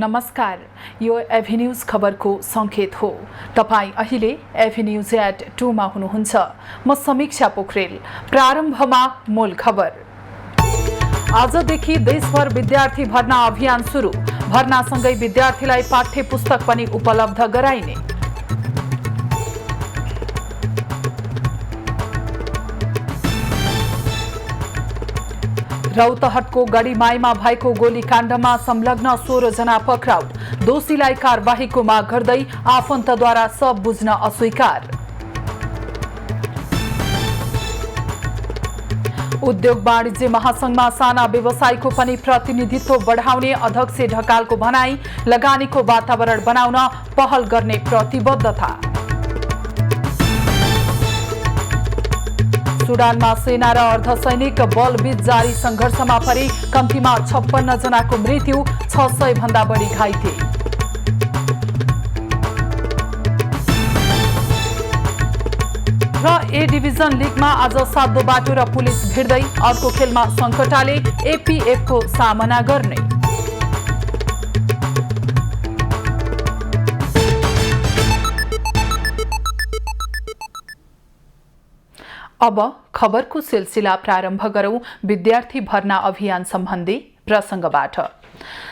नमस्कार, यो एभिन्यूज खबरको संकेत हो। तपाईं अहिले एभिन्यूज@2 मा हुनुहुन्छ। म समीक्षा पोखरेल। प्रारम्भमा मूल खबर। आजदेखि देशभर विद्यार्थी भर्ना अभियान सुरु। भर्नासँगै विद्यार्थीलाई पाठ्य पुस्तक पनि उपलब्ध गराइने। रौतहटको गढीमाईमा भएको गोलीकाण्डमा संलग्न 16 जना पक्राउ। दोषीलाई कारबाहीको माग गर्दै आफन्तद्वारा सब बुझ्न अस्वीकार। उद्योग वाणिज्य महासंघमा साना व्यवसायको पनि प्रतिनिधित्व बढाउने अध्यक्ष ढकालको भनाई। लगानीको वातावरण बनाउन पहल गर्ने प्रतिबद्धता। सुडानमा सेना र अर्धसैनिक बलबीच जारी संघर्षमा परि कम्तीमा 56 जनाको मृत्यु, 600 भन्दा बढी घाइते। र ए डिभिजन लिगमा आज सातो बाटो र पुलिस भिड्दै। अर्को खेलमा सङ्कटाले एपीएफको सामना गर्ने। अब खबरको सिलसिला प्रारम्भ गरौं विद्यार्थी भर्ना अभियान सम्बन्धी प्रसंगबाट।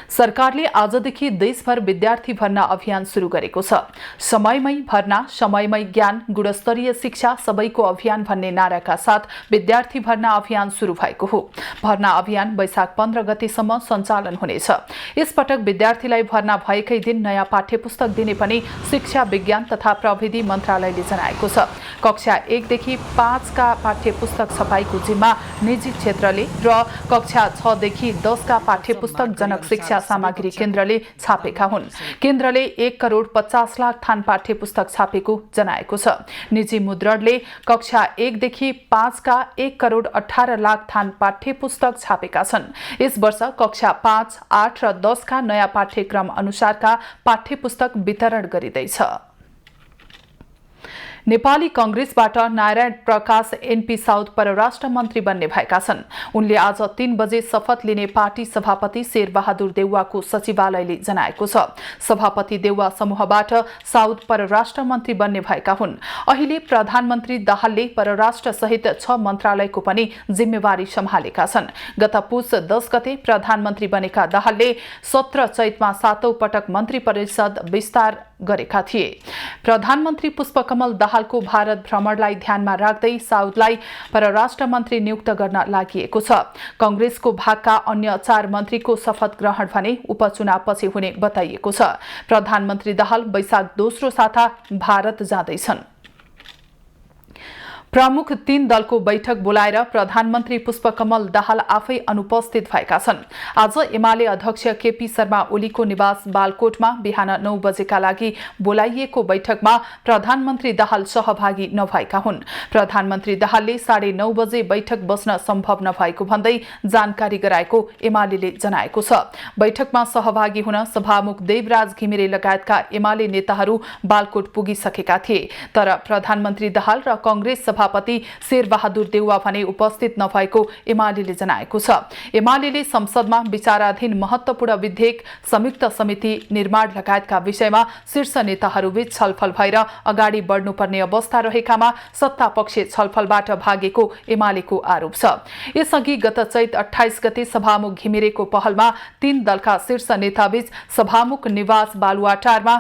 सरकारले आजदेखि देशभर विद्यार्थी भर्ना अभियान सुरु गरेको छ। समयमै भर्ना, समयमै ज्ञान, गुणस्तरीय शिक्षा सबैको अभियान भन्ने नाराका साथ विद्यार्थी भर्ना अभियान सुरु भएको हो। भर्ना अभियान वैशाख 15 गतेसम्म सञ्चालन हुनेछ। यसपटक विद्यार्थीलाई भर्ना भएकै दिन नयाँ पाठ्यपुस्तक दिने पनि शिक्षा विज्ञान तथा प्रविधि मन्त्रालयले जनाएको छ। कक्षा 1 देखि 5 का पाठ्यपुस्तक छपाईको जिम्मा निजी क्षेत्रले र कक्षा 6 देखि 10 का पाठ्यपुस्तक जनक शिक्षा सामग्री केन्द्रले छापेका हुन्। केन्द्रले 1 करोड 50 लाख थान पाठ्यपुस्तक छापेको जनाएको छ। निजी मुद्रणले कक्षा 1 देखि 5 का 1 करोड 18 लाख थान पाठ्यपुस्तक छापेका छन्। यस वर्ष कक्षा 5, 8 र 10 का नयाँ पाठ्यक्रम अनुसारका पाठ्यपुस्तक वितरण गरिँदैछ। नेपाली कांग्रेसबाट नारायण प्रकाश एनपी साउथ परराष्ट्र मन्त्री बन्ने भएका छन्। उनले आज 3 बजे शपथ लिने पार्टी सभापति शेरबहादुर देउवाको सचिवालयले जनाएको छ। सभापति देउवा समूहबाट साउथ परराष्ट्र मन्त्री बन्ने भएका हुन्। अहिले प्रधानमन्त्री दाहालले परराष्ट्र सहित 6 मन्त्रालयको पनि जिम्मेवारी सम्हालेका छन्। गत पुस 10 गते प्रधानमन्त्री बनेका दाहालले 17 चैतमा 7औं पटक मन्त्री परिषद विस्तार गरेका थिए। प्रधानमन्त्री पुष्पकमल दाहालको भारत भ्रमणलाई ध्यानमा राख्दै साउथलाई परराष्ट्र मन्त्री नियुक्त गर्न लागिएको छ। कांग्रेसको भागका अन्य 4 मन्त्रीको शपथ ग्रहण भने उपचुनावपछि हुने बताइएको छ। प्रधानमन्त्री दाहाल वैशाख 2 साता भारत जाँदैछन्। प्रमुख 3 दलको बैठक बोलाएर प्रधानमन्त्री पुष्पकमल दाहाल आफै अनुपस्थित भएका छन्। आज एमाले अध्यक्ष केपी शर्मा ओलीको निवास बालकोटमा बिहान 9 बजेका लागि बोलाइएको बैठकमा प्रधानमन्त्री दाहाल सहभागी नभएका हुन्। प्रधानमन्त्री दाहालले 9:30 बजे बैठक बस्न सम्भव नभएको भन्दै जानकारी गराएको एमालेले जनाएको छ। बैठकमा सहभागी हुन सभामुख देवराज घिमिरे लगायतका एमाले नेताहरू बालकोट पुगिसकेका थिए। तर प्रधानमन्त्री दाहाल र कांग्रेस सभापति शेरबहादुर देउवा भने उपस्थित नभएको एमालेले जनाएको छ। एमालेले संसदमा विचाराधीन महत्वपूर्ण विधेयक, संयुक्त समिति निर्माण लगायतका विषयमा शीर्ष नेताहरूबीच छलफल भएर अगाडि बढ्नुपर्ने अवस्था रहेकामा सत्तापक्ष छलफलबाट भागेको एमालेको आरोप छ। यसअघि गत चैत 28 गते सभामुख घिमिरेको पहलमा 3 दलका शीर्ष नेताबीच सभामुख निवास बालुवाटारमा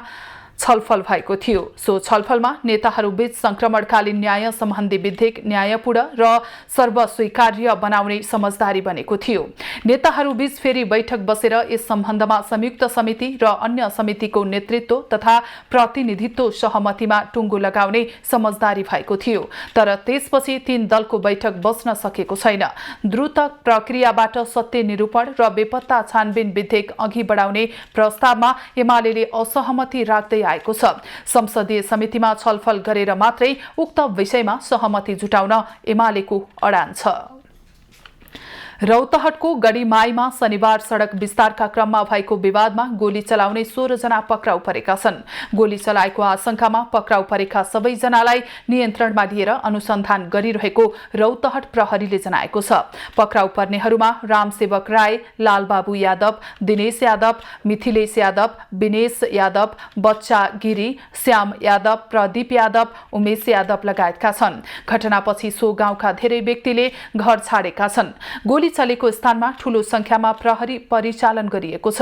छलफल भएको थियो। सो छलफलमा नेताहरूबीच संक्रमणकालीन न्याय सम्बन्धी विधेयक न्यायपूर्ण र सर्वस्वीकार्य बनाउने समझदारी बनेको थियो। नेताहरूबीच फेरि बैठक बसेर यस सम्बन्धमा संयुक्त समिति र अन्य समितिको नेतृत्व तथा प्रतिनिधित्व सहमतिमा टुङ्गो लगाउने समझदारी भएको थियो। तर त्यसपछि 3 दलको बैठक बस्न सकेको छैन। द्रुत प्रक्रियाबाट सत्य निरूपण र बेपत्ता छानबिन विधेयक अघि बढाउने प्रस्तावमा एमालेले असहमति राख्दै आएको छ। संसदीय समितिमा छलफल गरेर मात्रै उक्त विषयमा सहमति जुटाउन एमालेको अडान छ। रौतहटको गढीमाईमा शनिबार सड़क विस्तारका क्रममा भएको विवादमा गोली चलाउने 16 जना पक्राउ परेका छन्। गोली चलाएको आशंकामा पक्राउ परेका सबैजनालाई नियन्त्रणमा लिएर अनुसन्धान गरिरहेको रौतहट प्रहरीले जनाएको छ। पक्राउ पर्नेहरूमा रामसेवक राय, लालबाबु यादव, दिनेश यादव, मिथिलेश यादव, विनेश यादव, बच्चा गिरी, श्याम यादव, प्रदीप यादव, उमेश यादव लगायतका छन्। घटनापछि सो गाउँका धेरै व्यक्तिले घर छाडेका छन्। गोली चलेको स्थानमा ठूलो संख्यामा प्रहरी परिचालन गरिएको छ।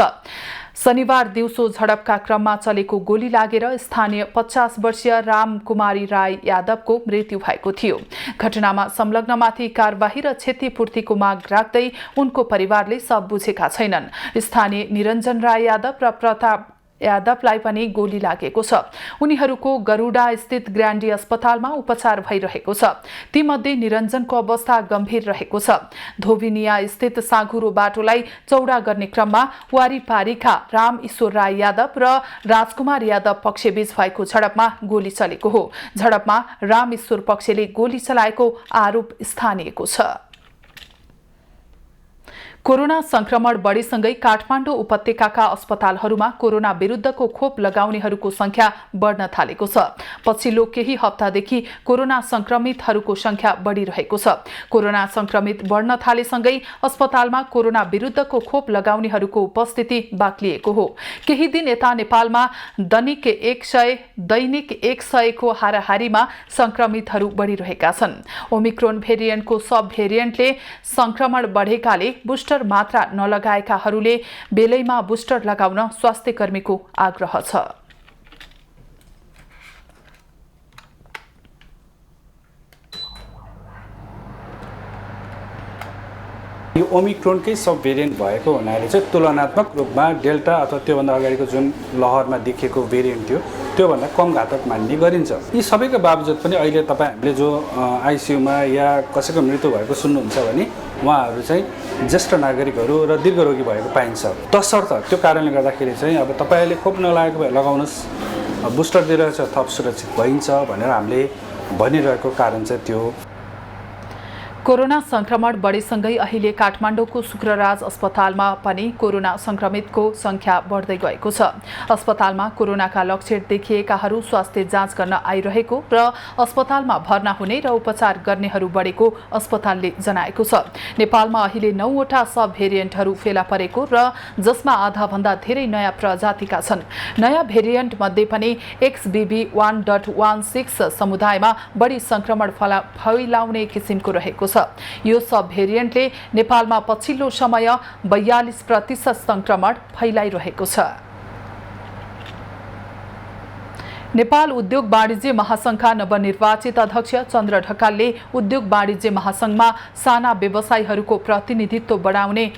शनिबार दिउँसो झडपका क्रममा चलेको गोली लागेर स्थानीय 50 वर्षीय रामकुमारी राय यादवको मृत्यु भएको थियो। घटनामा संलग्नमाथि कारबाही र क्षतिपूर्तिको माग राख्दै उनको परिवारले सब बुझेका छैनन्। स्थानीय निरञ्जन राय यादव र प्रताप यादवलाई पनि गोली लागेको छ। उनीहरूको गरुडा स्थित ग्रान्डी अस्पतालमा उपचार भइरहेको छ। तीमध्ये निरञ्जनको अवस्था गम्भीर रहेको छ। धोबिनिया स्थित साँघुरो बाटोलाई चौडा गर्ने क्रममा वारीपारीका राम ईश्वर राय यादव र राजकुमार यादव पक्षबीच भएको झडपमा गोली चलेको हो। झडपमा राम ईश्वर पक्षले गोली चलाएको आरोप स्थानीयको छ। कोरोना संक्रमण बढेसँगै काठमाडौँ उपत्यकाका अस्पतालहरूमा कोरोना विरुद्धको खोप लगाउनेहरूको संख्या बढ्न थालेको छ। पछिल्लो केही हप्तादेखि कोरोना संक्रमितहरूको संख्या बढिरहेको छ। कोरोना संक्रमित बढ्न थालेसँगै अस्पतालमा कोरोना विरुद्धको खोप लगाउनेहरूको उपस्थिति बाक्लिएको हो। केही दिन यता नेपालमा दैनिक 100 को हाराहारीमा संक्रमितहरू बढिरहेका छन्। ओमिक्रोन भेरिएन्टको सब भेरिएन्टले संक्रमण बढेकाले बुस्टर मात्रा नलगाएकाहरूले बेलैमा बुस्टर लगाउन स्वास्थ्य कर्मीको आग्रह छ। यो ओमिक्रोनकै सब भेरिएन्ट भएको हुनाले चाहिँ तुलनात्मक रूपमा डेल्टा अथवा त्योभन्दा अगाडिको जुन लहरमा देखिएको भेरिएन्ट थियो त्योभन्दा कम घातक मान्ने गरिन्छ। यी सबैको बावजुद पनि अहिले हामीले जो आइसियुमा या कसैको मृत्यु भएको सुन्नुहुन्छ भने उहाँहरू चाहिँ ज्येष्ठ नागरिकहरू र दीर्घरोगी भएको पाइन्छ। तसर्थ त्यो कारणले गर्दाखेरि चाहिँ अब तपाईँले खोप नलागेको भए लगाउनुहोस्, बुस्टर दिइरहेछ थप सुरक्षित भइन्छ भनेर हामीले भनिरहेको कारण चाहिँ त्यो। कोरोना संक्रमण बढेसँगै अहिले काठमाडौँको शुक्रराज अस्पतालमा पनि कोरोना संक्रमितको संख्या बढ्दै गएको छ। अस्पतालमा कोरोनाका लक्षण देखिएकाहरू स्वास्थ्य जाँच गर्न आइरहेको र अस्पतालमा भर्ना हुने र उपचार गर्नेहरू बढेको अस्पतालले जनाएको छ। नेपालमा अहिले 9 वटा सब भेरिएन्टहरू फेला परेको र जसमा आधा भन्दा धेरै नयाँ प्रजातिका छन्। नयाँ भेरिएन्ट मध्ये पनि XBB.1.16 समुदायमा बढी संक्रमण फैलाउने किसिमको रहेको छ। यो सब भेरिएन्टले नेपालमा पछिल्लो समय 42% संक्रमण फैलाइरहेको छ। नेपाल उद्योग वाणिज्य महासंघका नवनिर्वाचित अध्यक्ष चन्द्र ढकालले उद्योग वाणिज्य महासंघमा साना व्यवसायीहरूको प्रतिनिधित्व बढाउने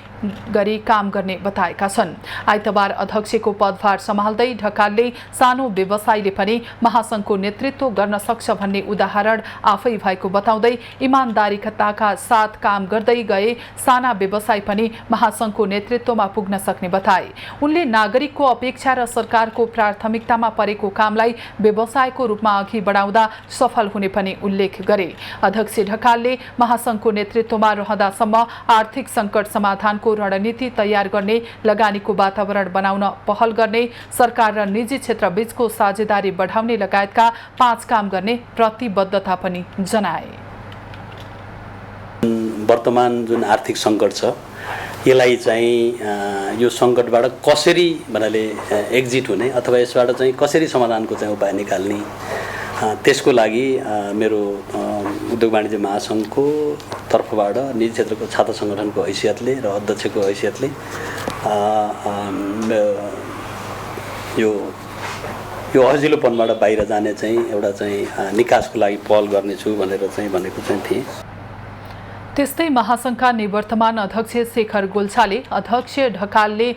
गरी काम गर्ने बताएका छन्। आइतबार अध्यक्षको पदभार सम्हाल्दै ढकालले सानो व्यवसायीले पनि महासंघको नेतृत्व गर्न सक्छ भन्ने उदाहरण आफै भएको बताउँदै इमानदारीताका साथ काम गर्दै गए साना व्यवसायी पनि महासंघको नेतृत्वमा पुग्न सक्ने बताए। उनले नागरिकको अपेक्षा र सरकारको प्राथमिकतामा परेको कामलाई व्यवसायको रूपमा अघि बढाउँदा सफल हुने पनि उल्लेख गरे। अध्यक्ष ढकालले महासंघको नेतृत्वमा रहँदासम्म आर्थिक संकट समाधानको रणनीति तयार गर्ने, लगानीको वातावरण बनाउन पहल गर्ने, सरकार र निजी क्षेत्र बीचको साझेदारी बढाउने लगायतका 5 काम गर्ने प्रतिबद्धता पनि जनाए। वर्तमान जुन आर्थिक संकट छ यसलाई चाहिँ यो संकटबाट कसरी भन्नाले एक्जिट हुने अथवा यसबाट चाहिँ कसरी समाधानको चाहिँ उपाय निकाल्ने त्यसको लागि मेरो उद्योग वाणिज्य महासंघको तर्फबाट निजी क्षेत्रको छात्र संगठनको हैसियतले र अध्यक्षको हैसियतले यो हजिलोपनबाट बाहिर जाने चाहिँ एउटा चाहिँ निकासको लागि पहल गर्नेछु भनेर चाहिँ भनेको चाहिँ थिएँ। त्यस्तै महासंघका निवर्तमान अध्यक्ष शेखर गोल्छाले अध्यक्ष ढकालले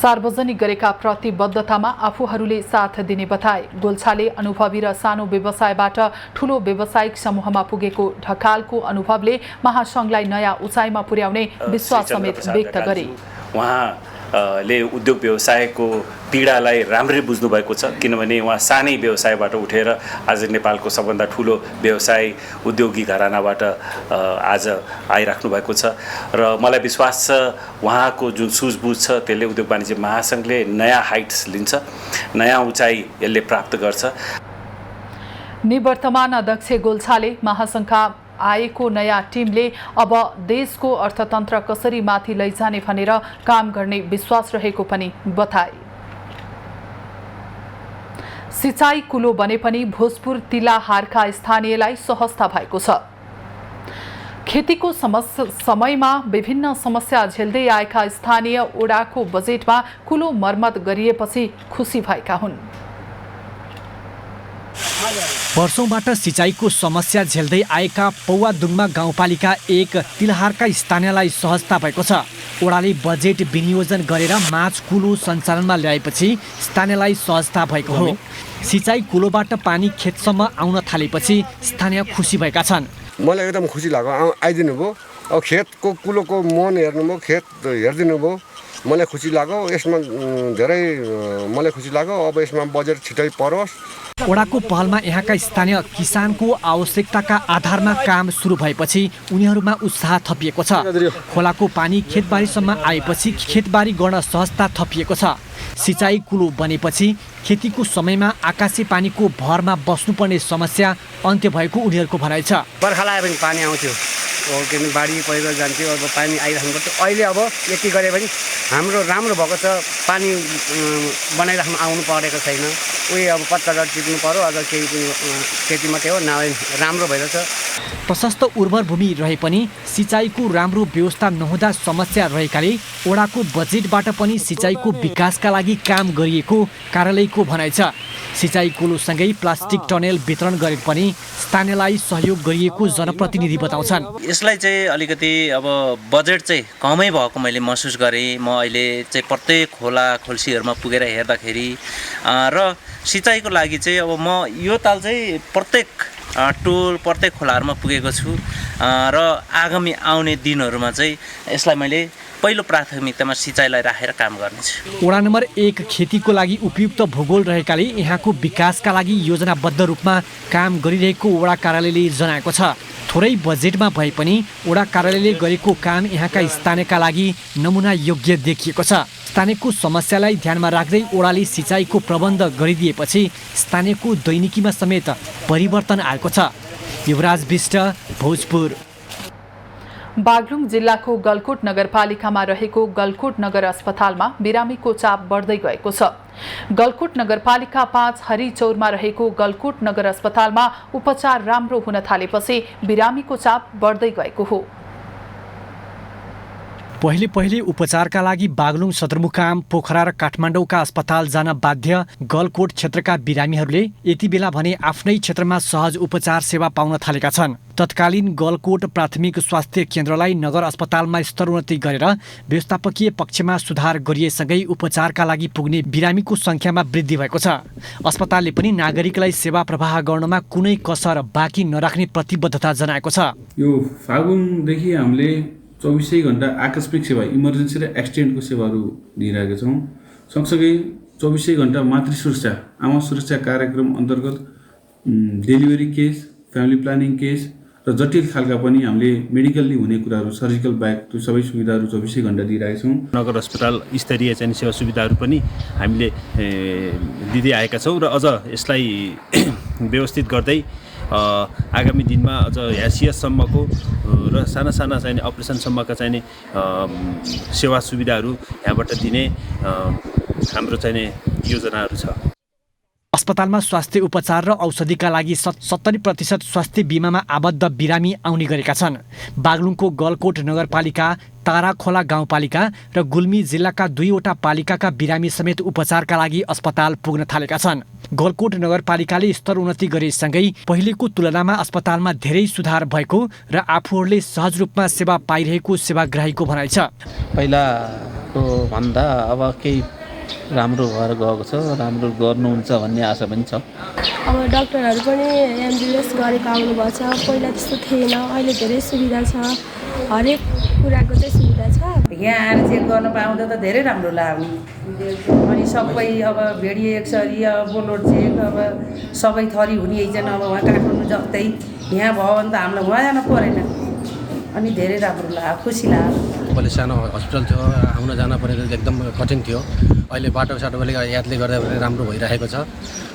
सार्वजनिक गरेका प्रतिबद्धतामा आफूहरूले साथ दिने बताए। गोल्छाले अनुभवी र सानो व्यवसायबाट ठूलो व्यावसायिक समूहमा पुगेको ढकालको अनुभवले महासंघलाई नयाँ उचाइमा पुर्याउने विश्वास समेत व्यक्त गरे। उहाँ ले उद्योग व्यवसायको पीडालाई राम्ररी बुझ्नुभएको छ, किनभने उहाँ सानै व्यवसायबाट उठेर आज नेपालको सबभन्दा ठुलो व्यवसाय उद्योगी घरानाबाट आज आइराख्नु भएको छ र मलाई विश्वास छ उहाँको जुन सुझबुझ छ त्यसले उद्योग वाणिज्य महासङ्घले नयाँ हाइट्स लिन्छ, नयाँ उचाइ यसले प्राप्त गर्छ। निवर्तमान अध्यक्ष गोल्छाले महासङ्घका आएको नयाँ टिमले अब देशको अर्थतन्त्र कसरी माथि लैजाने भनेर काम गर्ने विश्वास रहेको पनि बताए। सिँचाइ कुलो बने पनि भोजपुर तिलाहारका स्थानीयलाई सहजता भएको छ। खेतीको समयमा विभिन्न समस्या झेल्दै आएका स्थानीय ओडाको बजेटमा कुलो मर्मत गरिएपछि खुसी भएका हुन्। वर्षौंबाट सिँचाइको समस्या झेल्दै आएका पौवादुङमा गाउँपालिका 1 तिलाहारका स्थानीयलाई सहजता भएको छ। ओडाले बजेट विनियोजन गरेर माछ कुलो सञ्चालनमा ल्याएपछि स्थानीयलाई सहजता भएको हो। सिँचाइ कुलोबाट पानी खेतसम्म आउन थालेपछि स्थानीय खुसी भएका छन्। मलाई एकदम खुसी लाग्यो, आइदिनु भयो। अब खेतको कुलोको मन हेर्नुभयो, खेत हेरिदिनु भयो, मलाई खुसी लाग्यो। यसमा धेरै मलाई खुसी लाग्यो। अब यसमा बजेट छिटै परोस्। ओडाको पहलमा यहाँका स्थानीय किसानको आवश्यकताका आधारमा काम सुरु भएपछि उनीहरूमा उत्साह थपिएको छ। खोलाको पानी खेतबारीसम्म आएपछि खेतबारी गर्न सहजता थपिएको छ। सिँचाइ कुलो बनेपछि खेतीको समयमा आकाशे पानीको भरमा बस्नुपर्ने समस्या अन्त्य भएको उनीहरूको भनाइ छ। बर्खा लगाए पनि पानी आउँथ्यो, किनभने बाढी पहिरो जान्थ्यो, अब पानी आइराख्नु पर्थ्यो। अहिले अब यति गरे पनि हाम्रो राम्रो भएको छ। पानी बनाइराख्नु आउनु परेको छैन। उही अब पत्ता टिप्नु पर्यो, अझ केही खेती मात्रै हो, नभए राम्रो भइरहेछ। प्रशस्त उर्वर भूमि रहे पनि सिँचाइको राम्रो व्यवस्था नहुँदा समस्या रहेकाले ओडाको बजेटबाट पनि सिँचाइको विकासका लागि काम गरिएको कार्यालयको भनाइ छ। सिँचाइ कुलोसँगै प्लास्टिक टनेल वितरण गरे पनि स्थानीयलाई सहयोग गरिएको जनप्रतिनिधि बताउँछन्। यसलाई चाहिँ अलिकति अब बजेट चाहिँ कमै भएको मैले महसुस गरेँ। म अहिले चाहिँ प्रत्येक खोला खोल्सीहरूमा पुगेर हेर्दाखेरि र सिँचाइको लागि चाहिँ अब म यो ताल चाहिँ प्रत्येक टोल प्रत्येक खोलाहरूमा पुगेको छु र आगामी आउने दिनहरूमा चाहिँ यसलाई मैले पहिलो प्राथमिकतामा सिँचाइलाई राखेर काम गर्नेछु। वडा नम्बर 1 खेतीको लागि उपयुक्त भूगोल रहेकाले यहाँको विकासका लागि योजनाबद्ध रूपमा काम गरिरहेको वडा कार्यालयले जनाएको छ। थोरै बजेटमा भए पनि वडा कार्यालयले गरेको काम यहाँका स्थानीयका लागि नमुना योग्य देखिएको छ। स्थानीयको समस्यालाई ध्यानमा राख्दै ओडाले सिँचाइको प्रबन्ध गरिदिएपछि स्थानीयको दैनिकीमा समेत परिवर्तन आएको छ। युवराज विष्ट, भोजपुर। बागलुङ जिल्लाको गलकोट नगरपालिकामा रहेको गलकोट नगर अस्पतालमा बिरामीको चाप बढ्दै गएको छ। गलकोट नगरपालिका 5 हरिचौरमा रहेको गलकोट नगर अस्पतालमा उपचार राम्रो हुन थालेपछि बिरामीको चाप बढ्दै गएको हो। पहिले उपचारका लागि बागलुङ सदरमुकाम, पोखरा र काठमाडौँका अस्पताल जान बाध्य गलकोट क्षेत्रका बिरामीहरूले यति बेला भने आफ्नै क्षेत्रमा सहज उपचार सेवा पाउन थालेका छन्। तत्कालीन गलकोट प्राथमिक स्वास्थ्य केन्द्रलाई नगर अस्पतालमा स्तरोन्नति गरेर व्यवस्थापकीय पक्षमा सुधार गरिएसँगै उपचारका लागि पुग्ने बिरामीको सङ्ख्यामा वृद्धि भएको छ। अस्पतालले पनि नागरिकलाई सेवा प्रवाह गर्नमा कुनै कसर बाँकी नराख्ने प्रतिबद्धता जनाएको छ। यो फागुनदेखि हामीले 24 घण्टा आकस्मिक सेवा, इमर्जेन्सी र एक्सिडेन्टको सेवाहरू दिइरहेका छौँ। सँगसँगै 24 घण्टा मातृ सुरक्षा, आमा सुरक्षा कार्यक्रम अन्तर्गत delivery case, family planning case र जटिल खालका पनि हामीले मेडिकल्ली हुने कुराहरू, सर्जिकल बाहेक त्यो सबै सुविधाहरू 24 घण्टा दिइरहेका छौँ। नगर अस्पताल स्तरीय चाहिँ सेवा सुविधाहरू पनि हामीले दिँदै आएका छौँ र अझ यसलाई व्यवस्थित गर्दै आगामी दिनमा अझ ह्यासियससम्मको र साना चाहिँ अपरेसनसम्मका चाहिँ सेवा सुविधाहरू यहाँबाट दिने हाम्रो चाहिँ योजनाहरू छ। अस्पतालमा स्वास्थ्य उपचार र औषधिका लागि 70% स्वास्थ्य बिमामा आबद्ध बिरामी आउने गरेका छन्। बागलुङको गलकोट नगरपालिका, ताराखोला गाउँपालिका र गुल्मी जिल्लाका 2वटा पालिकाका बिरामी समेत उपचारका लागि अस्पताल पुग्न थालेका छन्। गलकोट नगरपालिकाले स्तरोन्नति गरेसँगै पहिलेको तुलनामा अस्पतालमा धेरै सुधार भएको र आफूहरूले सहज रूपमा सेवा पाइरहेको सेवाग्राहीको भनाइ छ। पहिलाको भन्दा अब केही राम्रो भएर गएको छ, राम्रो गर्नुहुन्छ भन्ने आशा पनि छ। अब डाक्टरहरू पनि एम्बुलेन्स गरेको आउनुभएको छ, पहिला त्यस्तो थिएन, अहिले धेरै सुविधा छ। हरेक कुराको चाहिँ सुविधा छ। यहाँ आएर चेक गर्न पाउँदा त धेरै राम्रो लाग्ने। अनि सबै अब भेडियो एक्सरे बोलोड चेक अब सबै थरी हुने एकजना अब उहाँ काठमाडौँ जस्तै यहाँ भयो भने त हामीलाई उहाँ जानु परेन। अनि धेरै राम्रो लाग्यो, खुसी लाग्यो। पहिला सानो हस्पिटल थियो, आउन जान पर्ने एकदम कठिन थियो। अहिले बाटोसाटो पनि यादले गर्दा राम्रो भइरहेको छ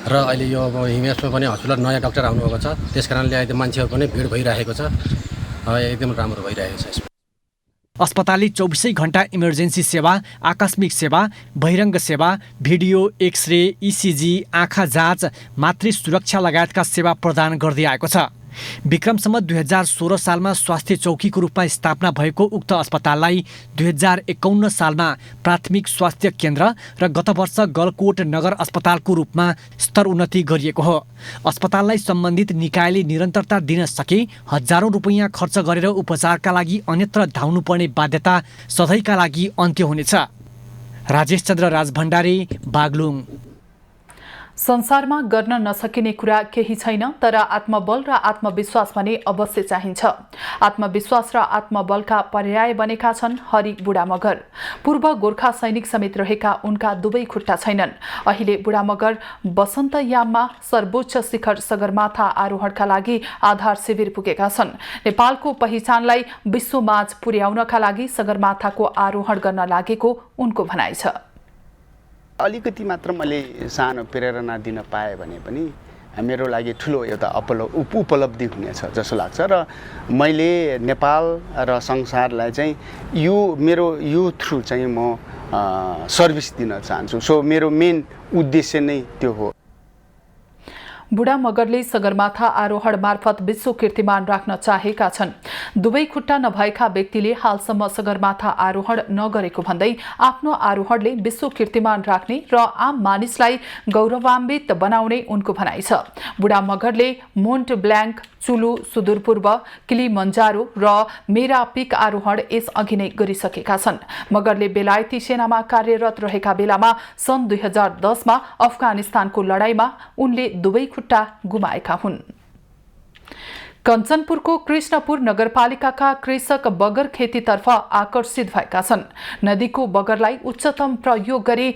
र अहिले यो अब हिमेसमा पनि हस्पिटल नयाँ डाक्टर आउनुभएको छ, त्यस कारणले अहिले मान्छेहरू पनि भिड भइरहेको छ, एकदम राम्रो भइरहेको छ। अस्पतालले 24 घण्टा इमर्जेन्सी सेवा, आकस्मिक सेवा, बहिरङ्ग सेवा, भिडियो, एक्सरे, इसिजी, आँखा जाँच, मातृ सुरक्षा लगायतका सेवा प्रदान गर्दै आएको छ। विक्रमसम्म 2016 सालमा स्वास्थ्य चौकीको रूपमा स्थापना भएको उक्त अस्पताललाई 2051 सालमा प्राथमिक स्वास्थ्य केन्द्र र गत वर्ष गलकोट नगर अस्पतालको रूपमा स्तर उन्नति गरिएको हो। अस्पताललाई सम्बन्धित निकायले निरन्तरता दिन सके हजारौं रुपैयाँ खर्च गरेर उपचारका लागि अन्यत्र धाउनुपर्ने बाध्यता सधैँका लागि अन्त्य हुनेछ। राजेश चन्द्र राजभण्डारी, बागलुङ। संसारमा गर्न नसकिने कुरा केही छैन, तर आत्मबल र आत्मविश्वास भने अवश्य चाहिन्छ। आत्मविश्वास र आत्मबलका पर्याय बनेका छन् हरि बुढा मगर। पूर्व गोर्खा सैनिक समेत रहेका उनका दुवै खुट्टा छैनन्। अहिले बुढा मगर वसन्तयाममा सर्वोच्च शिखर सगरमाथा आरोहणका लागि आधार शिविर पुगेका छन्। नेपालको पहिचानलाई विश्वमाझ पुर्याउनका लागि सगरमाथाको आरोहण गर्न लागेको उनको भनाइ छ। अलिकति मात्र मैले सानो प्रेरणा दिन पाएँ भने पनि मेरो लागि ठुलो एउटा उपलब्धि हुनेछ जस्तो लाग्छ र मैले नेपाल र संसारलाई चाहिँ मेरो थ्रु चाहिँ म सर्भिस दिन चाहन्छु। सो मेरो मेन उद्देश्य नै त्यो हो। बुढा मगरले सगरमाथा आरोहण मार्फत विश्व कीर्तिमान राख्न चाहेका छन्। दुवै खुट्टा नभएका व्यक्तिले हालसम्म सगरमाथा आरोहण नगरेको भन्दै आफ्नो आरोहणले विश्व कीर्तिमान राख्ने र आम मानिसलाई गौरवान्वित बनाउने उनको भनाइ छ। बुढा मगरले मोन्ट ब्ल्याङ्क, चुलु सुदूरपूर्व, किलिमन्जारो र मेरा पिक आरोहण यसअघि नै गरिसकेका छन्। मगरले बेलायती सेनामा कार्यरत रहेका बेलामा सन् 2010 मा अफगानिस्तानको लडाईँमा उनले दुवै खुट्टा गुमाएका हुन्। कञ्चनपुरको कृष्णपुर नगरपालिकाका कृषक बगर खेतीतर्फ आकर्षित भएका छन्। नदीको बगरलाई उच्चतम प्रयोग गरी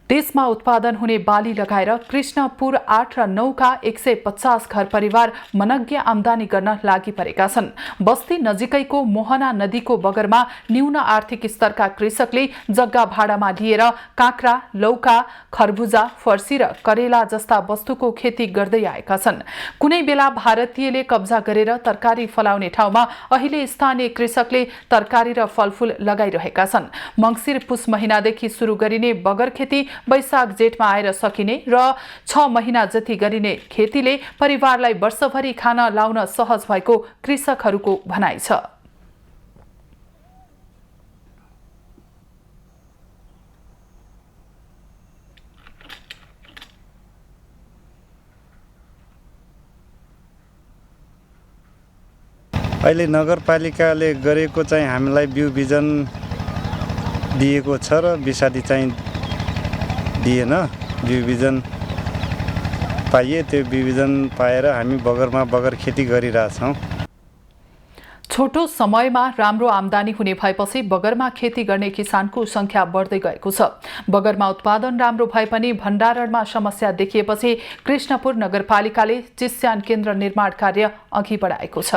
देशमा उत्पादन हुने बाली लगाएर कृष्णपुर 8 र 9 का 150 घर परिवार मनज्ञ आमदानी गर्न लागि परेका छन्। बस्ती नजिकैको मोहना नदीको बगरमा न्यून आर्थिक स्तरका कृषकले जग्गा भाडामा लिएर काँक्रा, लौका, खरबुजा, फर्सी र करेला जस्ता वस्तुको खेती गर्दै आएका छन्। कुनै बेला भारतीयले कब्जा गरेर तरकारी फलाउने ठाउँमा अहिले स्थानीय कृषकले तरकारी र फलफूल लगाइरहेका छन्। मङ्सिर पुस महिनादेखि सुरु गरिने बगर खेती वैशाख जेठमा आएर सकिने र 6 महिना जति गरिने खेतीले परिवारलाई वर्षभरि खाना लाउन सहज भएको कृषकहरूको भनाइ छ। अहिले नगरपालिकाले गरेको चाहिँ हामीलाई बिउ बिजन दिएको छ र बिसादी चाहिँ दिएन। बिउ बिजन पाइए, त्यो बिउ बिजन पाएर हामी बगरमा बगर खेती गरिरहेछौँ। छोटो समयमा राम्रो आमदानी हुने भएपछि बगरमा खेती गर्ने किसानको संख्या बढ्दै गएको छ। बगरमा उत्पादन राम्रो भए पनि भण्डारणमा समस्या देखिएपछि कृष्णपुर नगरपालिकाले चिस्यान केन्द्र निर्माण कार्य अघि बढाएको छ।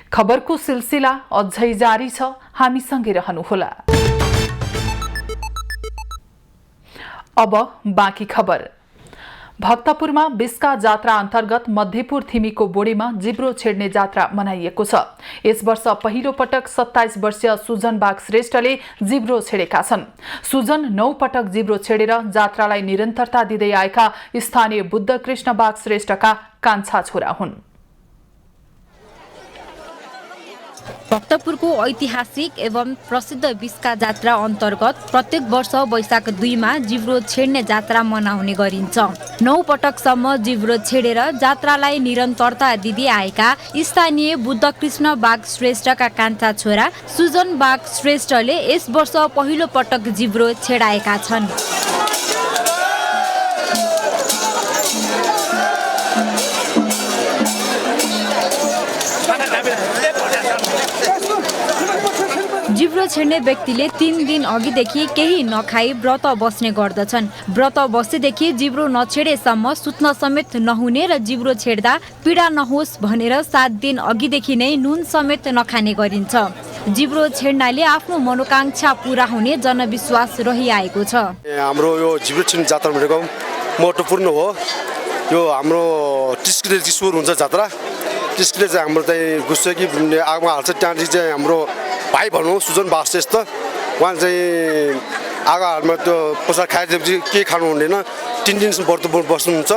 खबरको सिलसिला अझै जारी छ, हामीसँगै रहनुहोला। अब बाँकी खबर। भक्तपुरमा बिस्का जात्रा अन्तर्गत मध्यपुर थिमीको बोडीमा जिब्रो छेड्ने जात्रा मनाइएको छ। यस वर्ष पहिलो पटक 27 वर्षीय सुजन बाग श्रेष्ठले जिब्रो छेडेका छन्। सुजन 9 पटक जिब्रो छेडेर जात्रालाई निरन्तरता दिँदै आएका स्थानीय बुद्ध कृष्ण बाग श्रेष्ठका कान्छा छोरा हुन्। भक्तपुरको ऐतिहासिक एवं प्रसिद्ध बिस्का जात्रा अन्तर्गत प्रत्येक वर्ष वैशाख 2 मा जिब्रो छेड्ने जात्रा मनाउने गरिन्छ। 9 पटकसम्म जिब्रो छेडेर जात्रालाई निरन्तरता दिँदै आएका स्थानीय बुद्ध कृष्ण बाग श्रेष्ठका कान्छा छोरा सुजन बाग श्रेष्ठले यस वर्ष पहिलो पटक जिब्रो छेडाएका छन्। जिब्रो छेड्ने व्यक्तिले 3 दिन अघिदेखि केही नखाई व्रत बस्ने गर्दछन्। व्रत बसेदेखि जिब्रो नछेडेसम्म सुत्न समेत नहुने र जिब्रो छेड्दा पीडा नहोस् भनेर 7 दिन अघिदेखि नै नुन समेत नखाने गरिन्छ। जिब्रो छेड्नाले आफ्नो मनोकांक्षा पूरा हुने जनविश्वास रहिआएको छ। हाम्रो यो जिब्रो छेड्ने जात्रा भनेको महत्त्वपूर्ण हो। यो हाम्रो टिस्कीदेखि सुरु हुन्छ जात्रा। टिस्कीले चाहिँ हाम्रो चाहिँ गुस्सेकी आगोमा हाल्छ। त्यहाँदेखि चाहिँ हाम्रो भाइ भनौँ सुजन बास जस्तो उहाँ चाहिँ आगो हालमा त्यो प्रसाद खाइदिएपछि केही खानु हुँदैन। 3 दिनसम्म व्रत बस्नुहुन्छ।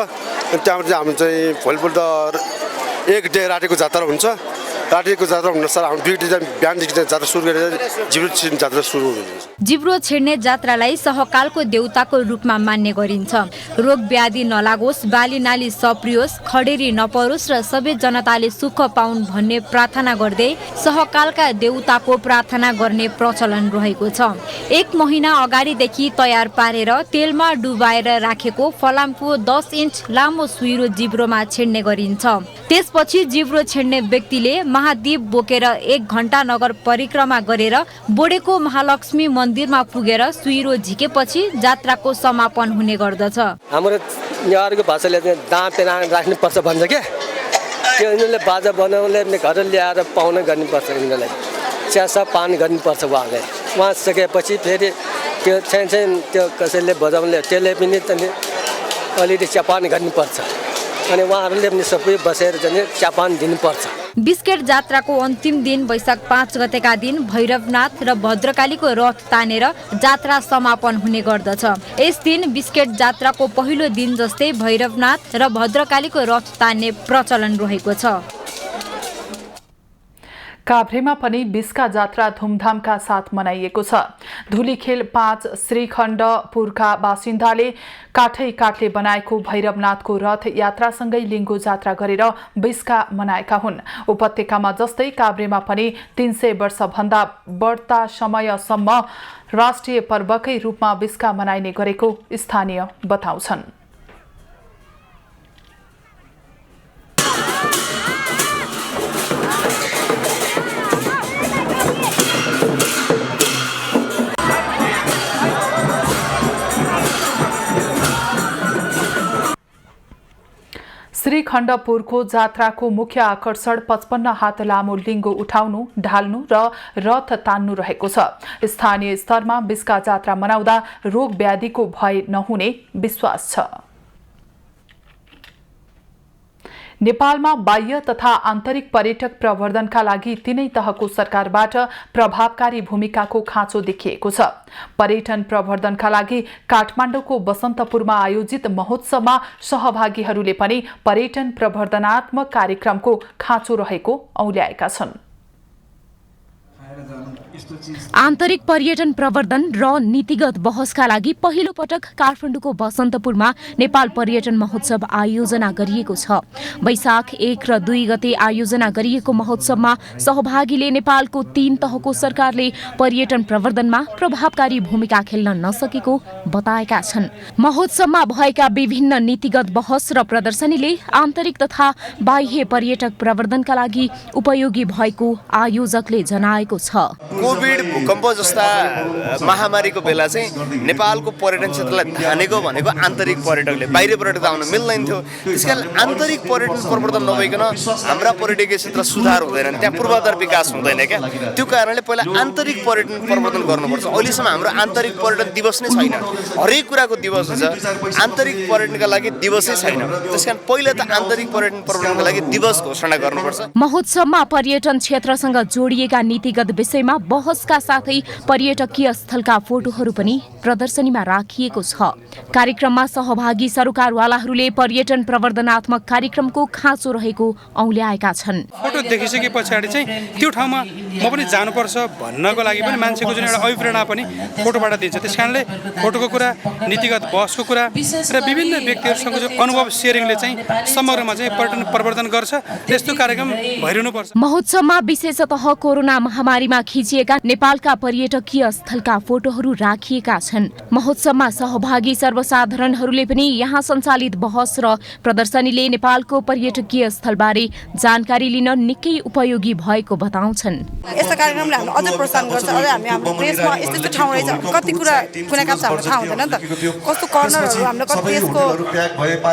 अनि त्यहाँबाट चाहिँ हाम्रो चाहिँ भोलिपल्ट 1 डे रातिको जात्रा हुन्छ। रातिको जात्रा हुनसार हाम्रो 2 डे बिहानदेखि चाहिँ जात्रा सुरु गरेर जिब्रो छेड्ने जात्रा सुरु हुन्छ। जिब्रो छेड्ने जात्रालाई सहकालको देउताको रूपमा मान्ने गरिन्छ। रोग व्याधि नलागोस्, बाली नाली सप्रियोस्, खडेरी नपरोस् र सबै जनताले सुख पाउन् भन्ने प्रार्थना गर्दै सहकालका देउताको प्रार्थना गर्ने प्रचलन रहेको छ। 1 महिना अगाडिदेखि तयार पारेर तेलमा डुबाएर राखेको फलामको 10 इन्च लामो सुइरो जिब्रोमा छेड्ने गरिन्छ। त्यसपछि जिब्रो छेड्ने व्यक्तिले महादीप बोकेर 1 घण्टा नगर परिक्रमा गरेर बोडेको महालक्ष्मी मन्दिरमा पुगेर सुइरो झिकेपछि जात्राको समापन हुने गर्दछ। हाम्रो नेवारको भाषाले चाहिँ दाँपेर राख्नुपर्छ भन्छ क्या। त्यो यिनीहरूले बाजा बनाउनेले घर ल्याएर पाहुना गर्नुपर्छ। यिनीहरूलाई चियासा पान गर्नुपर्छ। उहाँ सकेपछि फेरि त्यो त्यो कसैले बजाउनेले त्यसले पनि अलिअलि चियापान गर्नुपर्छ। अनि उहाँहरूले पनि सबै बसेर चाहिँ चियापान दिनुपर्छ। बिस्केट जात्राको अन्तिम दिन वैशाख 5 गतेका दिन भैरवनाथ र भद्रकालीको रथ तानेर जात्रा समापन हुने गर्दछ। यस दिन बिस्केट जात्राको पहिलो दिन जस्तै भैरवनाथ र भद्रकालीको रथ तान्ने प्रचलन रहेको छ। काभ्रेमा पनि बिस्का जात्रा धुमधामका साथ मनाइएको छ। धुलीखेल 5 श्रीखण्डपुरका बासिन्दाले काठले बनाएको भैरवनाथको रथ यात्रासँगै लिङ्गो जात्रा गरेर बिस्का मनाएका हुन्। उपत्यकामा जस्तै काभ्रेमा पनि 300 वर्षभन्दा बढ्ता समयसम्म राष्ट्रिय पर्वकै रूपमा बिस्का मनाइने गरेको स्थानीय बताउँछन्। श्रीखण्डपुरको जात्राको मुख्य आकर्षण 55 हात लामो लिङ्गो उठाउनु, ढाल्नु र रथ तान्नु रहेको छ। स्थानीय स्तरमा बिस्का जात्रा मनाउँदा रोग व्याधिको भय नहुने विश्वास छ। नेपालमा बाह्य तथा आन्तरिक पर्यटक प्रवर्धनका लागि तीनै तहको सरकारबाट प्रभावकारी भूमिकाको खाँचो देखिएको छ। पर्यटन प्रवर्धनका लागि काठमाडौँको बसन्तपुरमा आयोजित महोत्सवमा सहभागीहरूले पनि पर्यटन प्रवर्धनात्मक कार्यक्रमको खाँचो रहेको औल्याएका छन्। आन्तरिक पर्यटन प्रवर्धन र नीतिगत बहसका लागि पहिलो पटक काठमाडौँको बसन्तपुरमा नेपाल पर्यटन महोत्सव आयोजना गरिएको छ। वैशाख 1 र 2 गते आयोजना गरिएको महोत्सवमा सहभागीले नेपालको 3 तहको सरकारले पर्यटन प्रवर्धनमा प्रभावकारी भूमिका खेल्न नसकेको बताएका छन्। महोत्सवमा भएका विभिन्न नीतिगत बहस र प्रदर्शनीले आन्तरिक तथा बाह्य पर्यटक प्रवर्धनका लागि उपयोगी भएको आयोजकले जनाएको छ। कोभिड भूकम्प जस्ता महामारीको बेला चाहिँ नेपालको पर्यटन क्षेत्रलाई धानेको भनेको आन्तरिक पर्यटकले, बाहिरी पर्यटक आउन मिल्दैन थियो। त्यसकारण आन्तरिक पर्यटन प्रवर्धन नभइकन हाम्रा पर्यटकीय क्षेत्र सुधार हुँदैन, त्यहाँ पूर्वाधार विकास हुँदैन क्या। त्यो कारणले पहिला आन्तरिक पर्यटन प्रवर्धन गर्नुपर्छ। अहिलेसम्म हाम्रो आन्तरिक पर्यटन दिवस नै छैन। हरेक कुराको दिवस हुन्छ, आन्तरिक पर्यटनका लागि दिवसै छैन। त्यसकारण पहिला त आन्तरिक पर्यटन प्रवर्धनका लागि दिवस घोषणा गर्नुपर्छ। महोत्सवमा पर्यटन क्षेत्रसँग जोडिएका नीतिगत विषयमा बहसका साथै पर्यटकीय स्थलका फोटोहरू पनि प्रदर्शनीमा राखिएको छ। कार्यक्रममा सहभागी सरकारवालाहरूले पर्यटन प्रवर्धनात्मक कार्यक्रमको खाँचो रहेको औल्याएका छन्। फोटो देखिसके पछाडि चाहिँ त्यो ठाउँमा म पनि जानुपर्छ भन्नको लागि पनि मान्छेको जुन एउटा अभिप्रेरणा पनि फोटोबाट दिन्छ। त्यसकारणले फोटोको कुरा, नीतिगत बहसको कुरा र विभिन्न व्यक्तिहरूसँग जो अनुभव सेयरिङले चाहिँ समग्रमा चाहिँ पर्यटन प्रवर्धन गर्छ, त्यस्तो कार्यक्रम भइरहनुपर्छ। महोत्सवमा विशेषतः कोरोना महामारीमा खिचिएको गरिएका नेपालका पर्यटकीय स्थलका फोटोहरू राखिएका छन्। महोत्सवमा सहभागी सर्वसाधारणहरूले पनि यहाँ सञ्चालित बहस र प्रदर्शनीले नेपालको पर्यटकीय स्थलबारे जानकारी लिन निकै उपयोगी भएको बताउँछन्। यस्ता कार्यक्रमले हामीलाई अझ प्रोत्साहन गर्छ। अझ हाम्रो प्रेसमा यस्तो ठाउँ रहेछ, कति कुरा कुनै काम हामीलाई थाहा हुँदैन नि त, कस्तो कर्नरहरू हाम्रो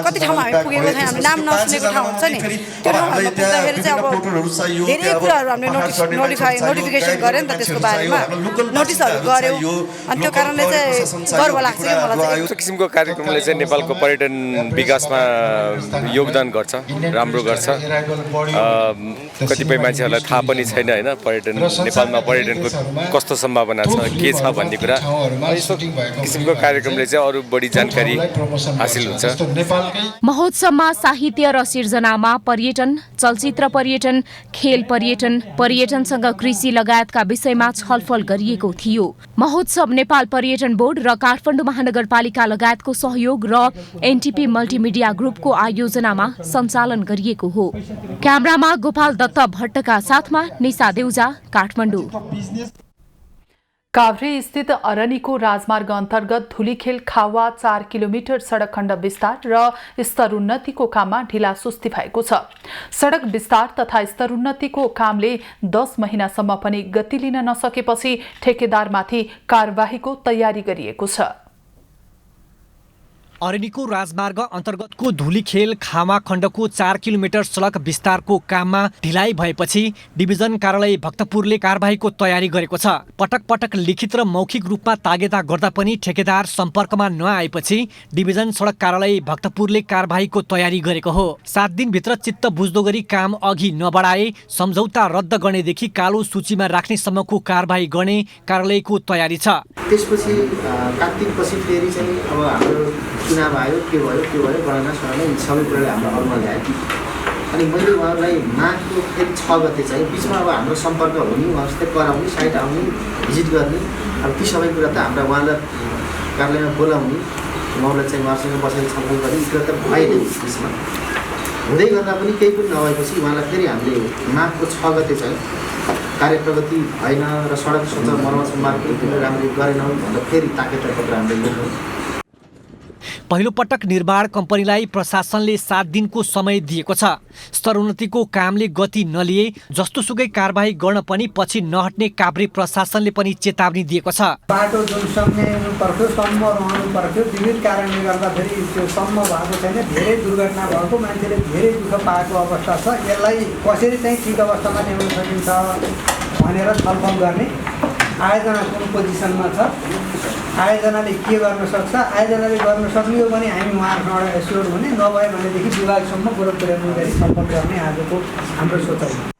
कति ठाउँमा हामी पुगेको छैन, हामीले नाम नसुनेको ठाउँ हुन्छ नि, त्यो ठाउँहरूमा पुग्दाखेरि चाहिँ अब धेरै कुराहरू हामीले नोटिफिकेसन गऱ्यो नि त, त्यसको बारेमा नोटिसहरू गऱ्यौँ, अनि त्यो कारणले चाहिँ गर्व लाग्छ कि मलाई चाहिँ। यस्तो किसिमको कार्यक्रमले चाहिँ नेपालको पर्यटन विकासमा योगदान गर्छ, राम्रो गर्छ। कतिपय मान्छेहरूलाई थाहा पनि छैन होइन नेपालमा पर्यटनको कस्तो सम्भावना छ, के छ भन्ने कुरा। यस्तो किसिमको कार्यक्रमले चाहिँ अरू बढी जानकारी हासिल हुन्छ। महोत्सवमा साहित्य र सिर्जनामा पर्यटन, चलचित्र पर्यटन, खेल पर्यटन, पर्यटनसँग कृषि लगायतका विषयमा छलफल गरिएको थियो। महोत्सव नेपाल पर्यटन बोर्ड र काठमाडौँ महानगरपालिका लगायतको सहयोग र एनटिपी मल्टिमिडिया ग्रुपको आयोजनामा सञ्चालन गरिएको हो। क्यामेरामा गोपाल दत्त भट्टका साथमा निशा देउजा, काठमाडौँ। काभ्रे स्थित अरनीको राजमार्ग अन्तर्गत धुलीखेल खावा 4 किलोमिटर सडक खण्ड विस्तार र स्तरोन्नतिको काममा ढिलासुस्ती भएको छ। सडक विस्तार तथा स्तरोन्नतिको कामले 10 महिनासम्म पनि गति लिन नसकेपछि ठेकेदारमाथि कारबाहीको तयारी गरिएको छ। अरनीको राजमार्ग अन्तर्गतको धुलीखेल खामा खण्डको 4 किलोमिटर सडक विस्तारको काममा ढिलाइ भएपछि डिभिजन कार्यालय भक्तपुरले कारबाहीको तयारी गरेको छ। पटक पटक लिखित र मौखिक रूपमा तागेदा गर्दा पनि ठेकेदार सम्पर्कमा नआएपछि डिभिजन सडक कार्यालय भक्तपुरले कारबाहीको तयारी गरेको हो। 7 दिनभित्र चित्त बुझ्दो गरी काम अघि नबढाए सम्झौता रद्द गर्नेदेखि कालो सूचीमा राख्नेसम्मको कारबाही गर्ने कार्यालयको तयारी छ। त्यसपछि कार्तिकपछि फेरि चाहिँ अब हाम्रो चुनाव आयो, के भयो गणना सबै कुराले हाम्रो अरूमा ल्यायो। अनि मैले उहाँहरूलाई माघको फेरि 6 गते चाहिँ बिचमा अब हाम्रो सम्पर्क हुने, उहाँसित कराउने, साइट आउने, भिजिट गर्ने, अब ती सबै कुरा त हाम्रा उहाँलाई कार्यालयमा बोलाउने, उहाँलाई चाहिँ उहाँसँग बसेर छलफल गर्ने, यी कुरा त भएन। बिचमा हुँदै गर्दा पनि केही पनि नभएपछि उहाँलाई फेरि हामीले माघको 6 गते चाहिँ कार्यप्रगति भएन र सडक सञ्चार मर्मत सम्भार राम्ररी गरेनौँ भनेर फेरि ताकेता पत्र हामीले लेख्यौँ। पहिलो पटक निर्माण कम्पनीलाई प्रशासनले 7 दिनको समय दिएको छ। स्तरोन्नतिको कामले गति नलिए जस्तोसुकै कारबाही गर्न पनि पछि नहट्ने काभ्रे प्रशासनले पनि चेतावनी दिएको छ। बाटो जुन सम्म पर्थ्यो सम्म रहनु पर्थ्यो, विविध कारणले गर्दाखेरि त्यो सम्म भएको छैन, धेरै दुर्घटना भएको, मान्छेले धेरै दुःख पाएको अवस्था छ। यसलाई कसरी चाहिँ ठिक अवस्थामा ल्याउन सकिन्छ भनेर छलफल गर्ने। आयोजना कुन पोजिसनमा छ, आयोजनाले के गर्न सक्छ, आयोजनाले गर्न सक्ने हो भने हामी उहाँहरूसँग एउटा एस्योर हुने, नभए भनेदेखि विभागसम्म कुरो पुर्याउनु गरी छलफल गर्ने आजको हाम्रो सोचाइ।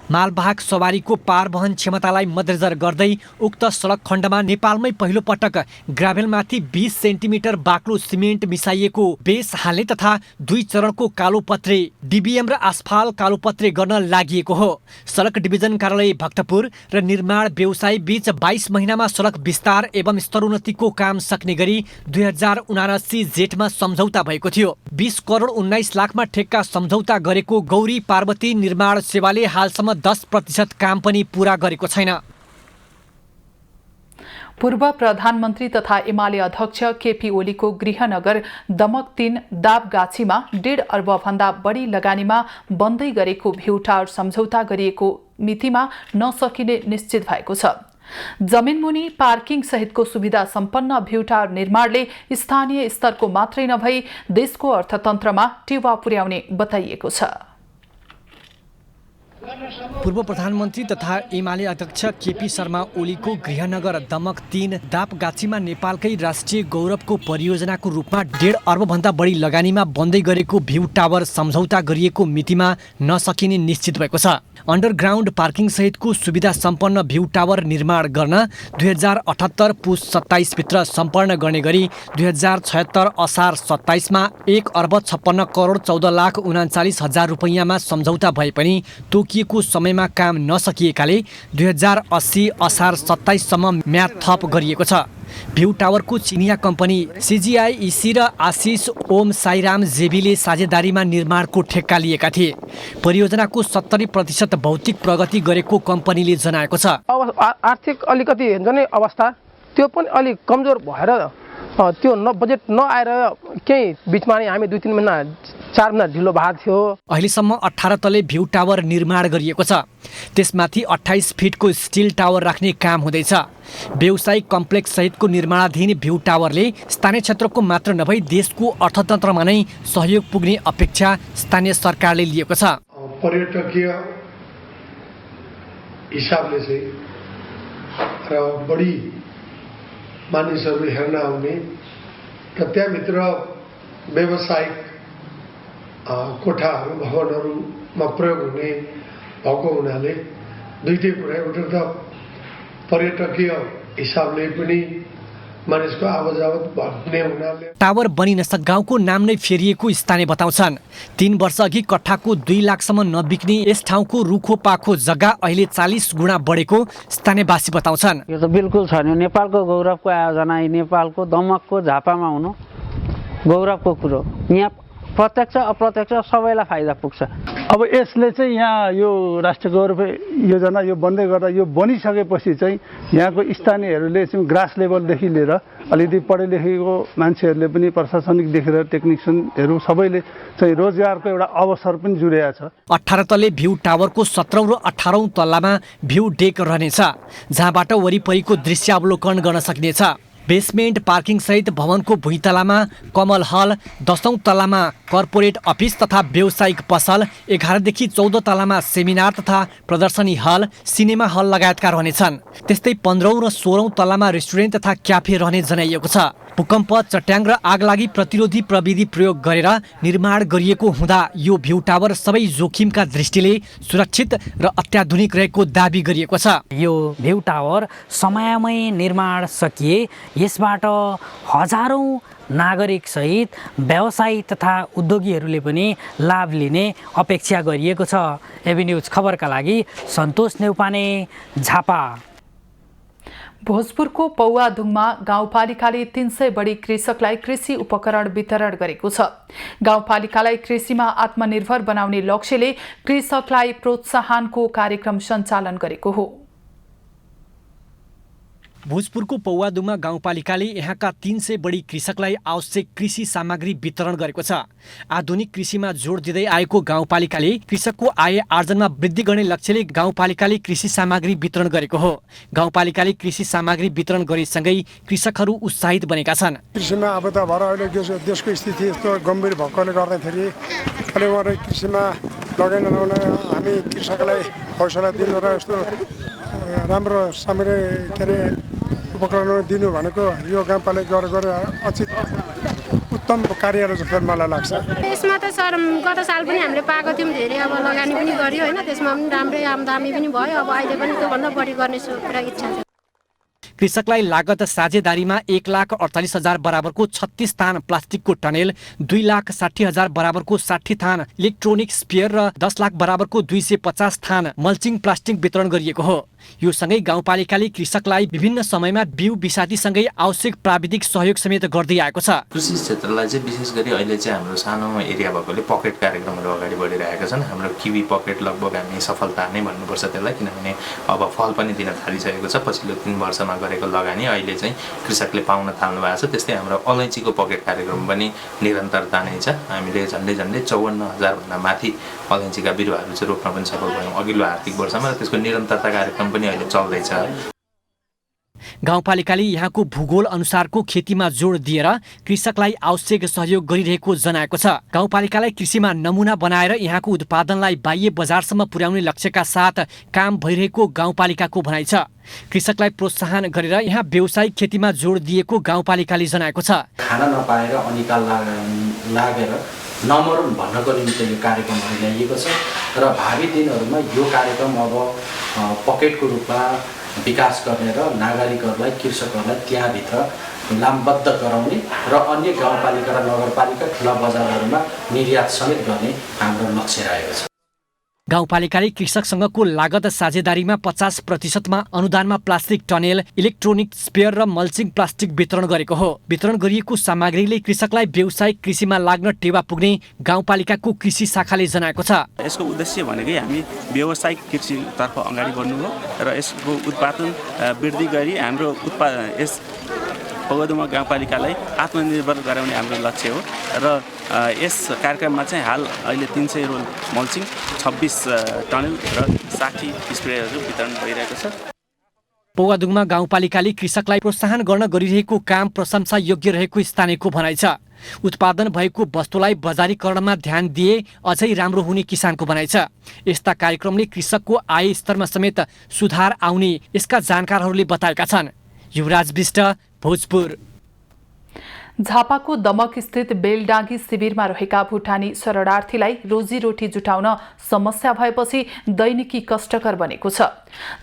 मालवाहक सवारीको पारवहन क्षमतालाई मध्यनजर गर्दै उक्त सडक खण्डमा नेपालमै पहिलो पटक ग्राभेलमाथि 20 सेन्टिमिटर बाक्लो सिमेन्ट मिसाइएको बेस हाल्ने तथा 2 चरणको कालोपत्रे डिबिएम र आसफाल कालोपत्रे गर्न लागि हो। सडक डिभिजन कार्यालय भक्तपुर र निर्माण व्यवसायी बीच 22 महिनामा सडक विस्तार एवं स्तरोन्नतिको काम सक्ने गरी 2079 जेठमा सम्झौता भएको थियो। 20 करोड 19 लाखमा ठेक्का सम्झौता गरेको गौरी पार्वती निर्माण सेवाले हालसम्म 10% काम पनि पूरा गरेको छैन। पूर्व प्रधानमन्त्री तथा एमाले अध्यक्ष केपी ओलीको गृहनगर दमक 3 दाबगाछीमा 1.5 अर्ब भन्दा बढी लगानीमा बन्दै गरेको भ्यू टावर सम्झौता गरिएको मितिमा नसकिने निश्चित भएको छ। जमिनमुनि पार्किङ सहितको सुविधा सम्पन्न भ्यू टावर निर्माणले स्थानीय स्तरको मात्रै नभई देशको अर्थतन्त्रमा टेवा पुर्याउने बताइएको छ। पूर्व प्रधानमन्त्री तथा एमाले अध्यक्ष केपी शर्मा ओलीको गृहनगर दमक 3 दापगाछीमा नेपालकै राष्ट्रिय गौरवको परियोजनाको रूपमा 1.5 अर्ब भन्दा बढी लगानीमा बन्दै गरेको भ्यू टावर सम्झौता गरिएको मितिमा नसकिने निश्चित भएको छ। अन्डरग्राउन्ड पार्किङ सहितको सुविधा सम्पन्न भ्यू टावर निर्माण गर्न 2078 पुस 27 भित्र सम्पन्न गर्ने गरी 2076 असार 27 मा 1 अर्ब 56 करोड 14 लाख 39 हजार रुपैयाँमा सम्झौता भए पनि तोकिएको तोकिएको समयमा काम नसकिएकाले 2080 असार 27 सम्म म्याद थप गरिएको छ। भ्यू टावरको चिनिया कम्पनी CGIEC र आशिष ओम साईराम जेबीले साझेदारीमा निर्माणको ठेक्का लिएका थिए। परियोजनाको 70% भौतिक प्रगति गरेको कम्पनीले जनाएको छ। आर्थिक अलिकति हुन्छ नि अवस्था त्यो पनि अलिक कमजोर भएर त्यो बजेट नआएर केही बिचमा नै हामी 2-3 महिना 4 महिना ढिलो भएको थियो। अहिलेसम्म 18 तले भ्यू टावर निर्माण गरिएको छ। त्यसमाथि 28 फिटको स्टिल टावर राख्ने काम हुँदैछ। व्यावसायिक कम्प्लेक्स सहितको निर्माणाधीन भ्यू टावरले स्थानीय क्षेत्रको मात्र नभई देशको अर्थतन्त्रमा नै सहयोग पुग्ने अपेक्षा स्थानीय सरकारले लिएको छ। पर्यटकीय हिसाबले चाहिँ र बढी मानिसहरू हेर्न आउने र त्यहाँभित्र व्यावसायिक कोठाहरू भवनहरूमा प्रयोग हुने भएको हुनाले दुईटै कुरा, एउटा त पर्यटकीय हिसाबले पनि मानिसको आवजावत बढ्ने हुनाले। टावर बनिनसक गाउँको नाम नै फेरिएको स्थानीय बताउँछन्। 3 वर्ष अघि कट्ठाको 2 लाखसम्म नबिक्ने यस ठाउँको रुखो पाखो जग्गा अहिले 40 गुणा बढेको स्थानीयवासी बताउँछन्। यो त बिल्कुल छैन। नेपालको गौरवको आयोजना, नेपालको दमकको झापामा हुनु गौरवको कुरो। यहाँ प्रत्यक्ष अप्रत्यक्ष सबैलाई फाइदा पुग्छ। अब यसले चाहिँ यहाँ यो राष्ट्रिय गौरव योजना यो बन्दै गर्दा यो बनिसकेपछि चाहिँ यहाँको स्थानीयहरूले चाहिँ ग्रास लेभलदेखि लिएर अलिकति पढे लेखेको मान्छेहरूले पनि प्रशासनिकदेखि लिएर टेक्निसियनहरू सबैले चाहिँ रोजगारको एउटा अवसर पनि जुरेको छ। 18 तले भ्यू टावरको 17औं र 18औं तल्लामा भ्यू डेक रहनेछ, जहाँबाट वरिपरिको दृश्य अवलोकन गर्न सकिनेछ। बेसमेन्ट पार्किङ सहित भवनको भुइँतलामा कमल हल, 10औं तलामा कर्पोरेट अफिस तथा व्यावसायिक पसल, 11 देखि 14 तलामा सेमिनार तथा प्रदर्शनी हल, सिनेमा हल लगायतका रहनेछन्। त्यस्तै 15औं र 16औं तलामा रेस्टुरेन्ट तथा क्याफे रहने जनाइएको छ। भूकम्प, चट्याङ र आगलागी प्रतिरोधी प्रविधि प्रयोग गरेर निर्माण गरिएको हुँदा यो भ्यू टावर सबै जोखिमका दृष्टिले सुरक्षित र अत्याधुनिक रहेको दाबी गरिएको छ। यो भ्यू टावर समयमै निर्माण सकिए यसबाट हजारौं नागरिक सहित व्यवसायी तथा उद्योगीहरूले पनि लाभ लिने अपेक्षा गरिएको छ। एबी न्यूज खबरका लागि सन्तोष नेउपाने, झापा। भोजपुरको पौवाधुङमा गाउँपालिकाले 300 बढी कृषकलाई कृषि उपकरण वितरण गरेको छ। गाउँपालिकालाई कृषिमा आत्मनिर्भर बनाउने लक्ष्यले कृषकलाई प्रोत्साहनको कार्यक्रम सञ्चालन गरेको हो। भोजपुरको पौवाधुङमा गाउँपालिकाले यहाँका 300 बढी कृषकलाई आवश्यक कृषि सामग्री वितरण गरेको छ। आधुनिक कृषिमा जोड दिँदै आएको गाउँपालिकाले कृषकको आय आर्जनमा वृद्धि गर्ने लक्ष्यले गाउँपालिकाले कृषि सामग्री वितरण गरेको हो। गाउँपालिकाले कृषि सामग्री वितरण गरेसँगै कृषकहरू उत्साहित बनेका छन्। कृषिमा आपदा भएर अहिले देशको स्थिति यस्तो गम्भीर भएकोले गर्दाखेरि अहिले उहाँले कृषिमा लगानी लगाउन हामी कृषकलाई हौसला दिनु र यस्तो राम्रो सामग्री के अरे उपकरण दिनु भनेको यो गाउँपालिका गरेर अचित उत्तम कार्य जस्तो मलाई लाग्छ। यसमा त सर गत साल पनि हामीले पाएको थियौँ, धेरै अब लगानी पनि गर्यो होइन, त्यसमा पनि राम्रै आमदामी पनि भयो। अब अहिले पनि त्योभन्दा बढी गर्ने पुरा इच्छा छ। कृषकलाई लागत साझेदारीमा 1,48,000 बराबरको 36 थान प्लास्टिकको टनेल, 2,60,000 बराबरको 60 थान इलेक्ट्रोनिक स्पेयर र 10 लाख बराबरको 250 थान मल्चिङ प्लास्टिक वितरण गरिएको हो। यो सँगै गाउँपालिकाले कृषकलाई विभिन्न समयमा बिउ बिसातीसँगै आवश्यक प्राविधिक सहयोग समेत गर्दै आएको छ। कृषि क्षेत्रलाई चाहिँ विशेष गरी अहिले चाहिँ हाम्रो सानो एरिया भएकोले पकेट कार्यक्रमहरू अगाडि बढिरहेका छन्। हाम्रो किवी पकेट लगभग हामी सफलता नै भन्नुपर्छ त्यसलाई, किनभने अब फल पनि दिन थालिसकेको छ। पछिल्लो 3 वर्षमा गरेको लगानी अहिले चाहिँ कृषकले पाउन थाल्नु भएको छ। त्यस्तै हाम्रो अलैँचीको पकेट कार्यक्रम पनि निरन्तरता नै छ। हामीले झन्डै 54,000 भन्दा माथि अलैँचीका बिरुवाहरू चाहिँ रोप्न पनि सफल भयौँ अघिल्लो आर्थिक वर्षमा, र त्यसको निरन्तरता कार्यक्रम पनि अहिले चल्दैछ। गाउँपालिकाले यहाँको भूगोल अनुसारको खेतीमा जोड दिएर कृषकलाई आवश्यक सहयोग गरिरहेको जनाएको छ। गाउँपालिकालाई कृषिमा नमुना बनाएर यहाँको उत्पादनलाई बाह्य बजारसम्म पुर्याउने लक्ष्यका साथ काम भइरहेको गाउँपालिकाको भनाइ छ। कृषकलाई प्रोत्साहन गरेर यहाँ व्यावसायिक खेतीमा जोड दिएको गाउँपालिकाले जनाएको छ। खाना नपाएर अनिकाल लागेर नमरुन् भन्नको निम्ति यो कार्यक्रमहरू ल्याइएको छ र भावी दिनहरूमा यो कार्यक्रम अब पकेटको रूपमा विकास गर्ने र नागरिकहरूलाई कृषकहरूलाई त्यहाँभित्र लामबद्ध गराउने र अन्य गाउँपालिका र नगरपालिका ठुला बजारहरूमा निर्यात समेत गर्ने हाम्रो लक्ष्य रहेको छ। गाउँपालिकाले कृषकसँगको लागत साझेदारीमा 50%मा अनुदानमा प्लास्टिक टनेल, इलेक्ट्रोनिक स्पेयर र मल्चिङ प्लास्टिक वितरण गरेको हो। वितरण गरिएको सामग्रीले कृषकलाई व्यावसायिक कृषिमा लाग्न टेवा पुग्ने गाउँपालिकाको कृषि शाखाले जनाएको छ। यसको उद्देश्य भनेकै हामी व्यावसायिक कृषितर्फ अगाडि बढ्नु हो र यसको उत्पादन वृद्धि गरी हाम्रो यस पगोदमा गाउँपालिकालाई आत्मनिर्भर गराउने हाम्रो लक्ष्य हो र यस कार्यक्रममा चाहिँ हाल अहिले 300 रोल मल्चिङ, 26 टनेल र 60 स्प्रेयरहरू वितरण भइरहेको छ। पौवादुङमा गाउँपालिकाले कृषकलाई प्रोत्साहन गर्न गरिरहेको काम प्रशंसा योग्य रहेको स्थानीयको भनाइ छ। उत्पादन भएको वस्तुलाई बजारीकरणमा ध्यान दिए अझै राम्रो हुने किसानको भनाइ छ। यस्ता कार्यक्रमले कृषकको आय स्तरमा समेत सुधार आउने यसका जानकारहरूले बताएका छन्। युवराज विष्ट, भोजपुर। झापाको दमक स्थित बेलडाँगी शिविरमा रहेका भुटानी शरणार्थीलाई रोजीरोटी जुटाउन समस्या भएपछि दैनिकी कष्टकर बनेको छ।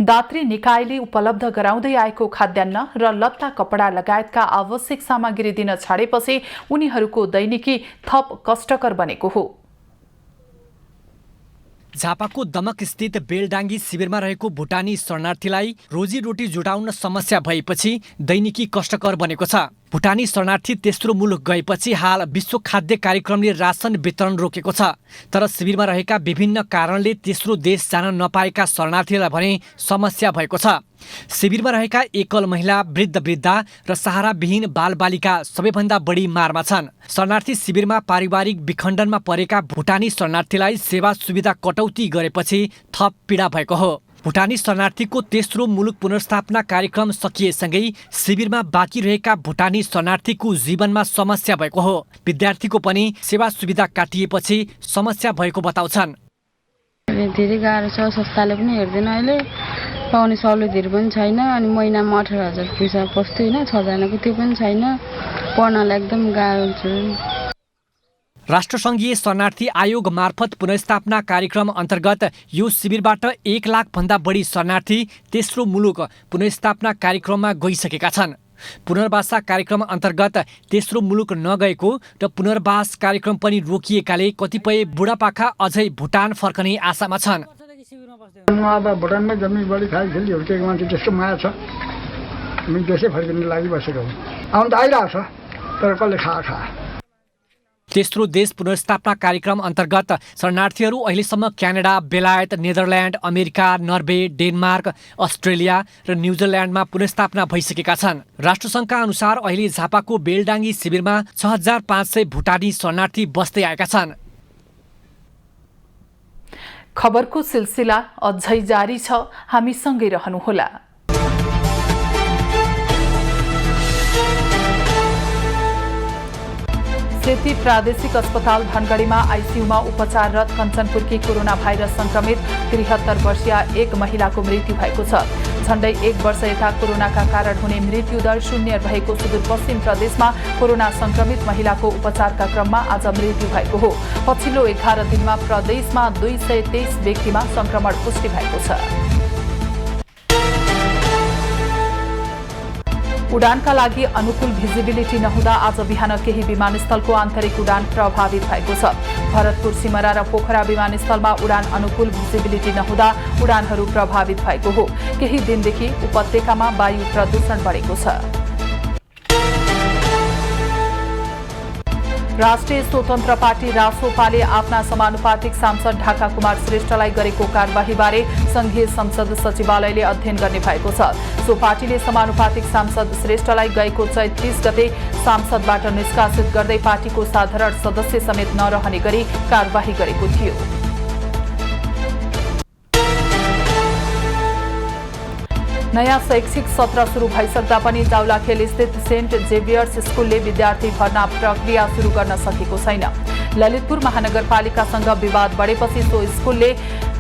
दात्री निकायले उपलब्ध गराउँदै आएको खाद्यान्न र लत्ता कपडा लगायतका आवश्यक सामग्री दिन छाडेपछि उनीहरूको दैनिकी थप कष्टकर बनेको हो। झापाको दमक स्थित बेलडाङ्गी शिविरमा रहेको भुटानी शरणार्थीलाई रोजीरोटी जुटाउन समस्या भएपछि दैनिकी कष्टकर बनेको छ। भुटानी शरणार्थी तेस्रो मुलुक गएपछि हाल विश्व खाद्य कार्यक्रमले राशन वितरण रोकेको छ। तर शिविरमा रहेका विभिन्न कारणले तेस्रो देश जान नपाएका शरणार्थीलाई भने समस्या भएको छ। शिविरमा रहेका एकल महिला, वृद्ध वृद्धा र सहाराविहीन बालबालिका सबैभन्दा बढी मारमा छन्। शरणार्थी शिविरमा पारिवारिक विखण्डनमा परेका भुटानी शरणार्थीलाई सेवा सुविधा कटौती गरेपछि थप पीडा भएको हो। भुटानी शरणार्थीको तेस्रो मुलुक पुनर्स्थापना कार्यक्रम सकिएसँगै शिविरमा बाँकी रहेका भुटानी शरणार्थीको जीवनमा समस्या भएको हो। विद्यार्थीको पनि सेवा सुविधा काटिएपछि समस्या भएको बताउँछन्। धेरै गाह्रो छ, संस्थाले पनि हेर्दैन, अहिले पाउने सहुलियतहरू पनि छैन। अनि महिनामा 18,000 पैसा पस्थ्यो होइन, 6 जनाको त्यो पनि छैन। पढ्नलाई एकदम गाह्रो हुन्छ। राष्ट्रसङ्घीय शरणार्थी आयोग मार्फत पुनर्स्थापना कार्यक्रम अन्तर्गत यो शिविरबाट 1 लाखभन्दा बढी शरणार्थी तेस्रो मुलुक पुनर्स्थापना कार्यक्रममा गइसकेका छन्। पुनर्वास कार्यक्रम अन्तर्गत तेस्रो मुलुक नगएको र पुनर्वास कार्यक्रम पनि रोकिएकाले कतिपय बुढापाका अझै भुटान फर्कने आशामा छन्। अब भुटानमै जमिन बढी खाइखेली हुर्केको मान्छे त्यस्तो माया छ, हामी देशै फर्किने लागि बसेको हो। आउनु त आइरहेको छ, तर कसले खा तेस्रो देश पुनर्स्थापना कार्यक्रम अन्तर्गत शरणार्थीहरू अहिलेसम्म क्यानाडा, बेलायत, Netherlands, America, Norway, Denmark, Australia र न्युजिल्यान्डमा पुनर्स्थापना भइसकेका छन्। राष्ट्रसङ्घका अनुसार अहिले झापाको बेलडाङ्गी शिविरमा 6,500 भुटानी शरणार्थी बस्दै आएका छन्। खबरको सिलसिला अझै जारी छ, हामीसँगै रहनुहोला। सेती प्रादेशिक अस्पताल धनगढीमा आइसियूमा उपचाररत कञ्चनपुरकी कोरोना भाइरस संक्रमित 73 वर्षीय एक महिलाको मृत्यु भएको छ। झण्डै 1 वर्ष यता कोरोनाका कारण हुने मृत्युदर 0 रहेको सुदूरपश्चिम प्रदेशमा कोरोना संक्रमित महिलाको उपचारका क्रममा आज मृत्यु भएको हो। पछिल्लो 11 दिनमा प्रदेशमा 223 व्यक्तिमा संक्रमण पुष्टि भएको छ। उडानका लागि अनुकूल भिजिबिलिटी नहुँदा आज बिहान केही विमानस्थलको आन्तरिक उडान प्रभावित भएको छ। भरतपुर, सिमरा र पोखरा विमानस्थलमा उडान अनुकूल भिजिबिलिटी नहुँदा उडानहरू प्रभावित भएको हो। केही दिनदेखि उपत्यकामा वायु प्रदूषण बढेको छ। राष्ट्रिय स्वतन्त्र पार्टी रासोपाले आफ्ना समानुपातिक सांसद ढाका कुमार श्रेष्ठलाई गरेको कार्यवाहीबारे संघीय संसद सचिवालयले अध्ययन गर्ने भएको छ। सो पार्टीले समानुपातिक सांसद श्रेष्ठलाई गएको चैत 30 गते सांसदबाट निष्कासित गर्दै पार्टीको साधारण सदस्य समेत नरहने गरी कार्यवाही गरेको थियो। नयाँ शैक्षिक सत्र सुरु भइसक्दा पनि जाउलाखेल स्थित सेन्ट जेभियर्स स्कुलले विद्यार्थी भर्ना प्रक्रिया सुरु गर्न सकेको छैन। ललितपुर महानगरपालिकासँग विवाद बढेपछि सो स्कुलले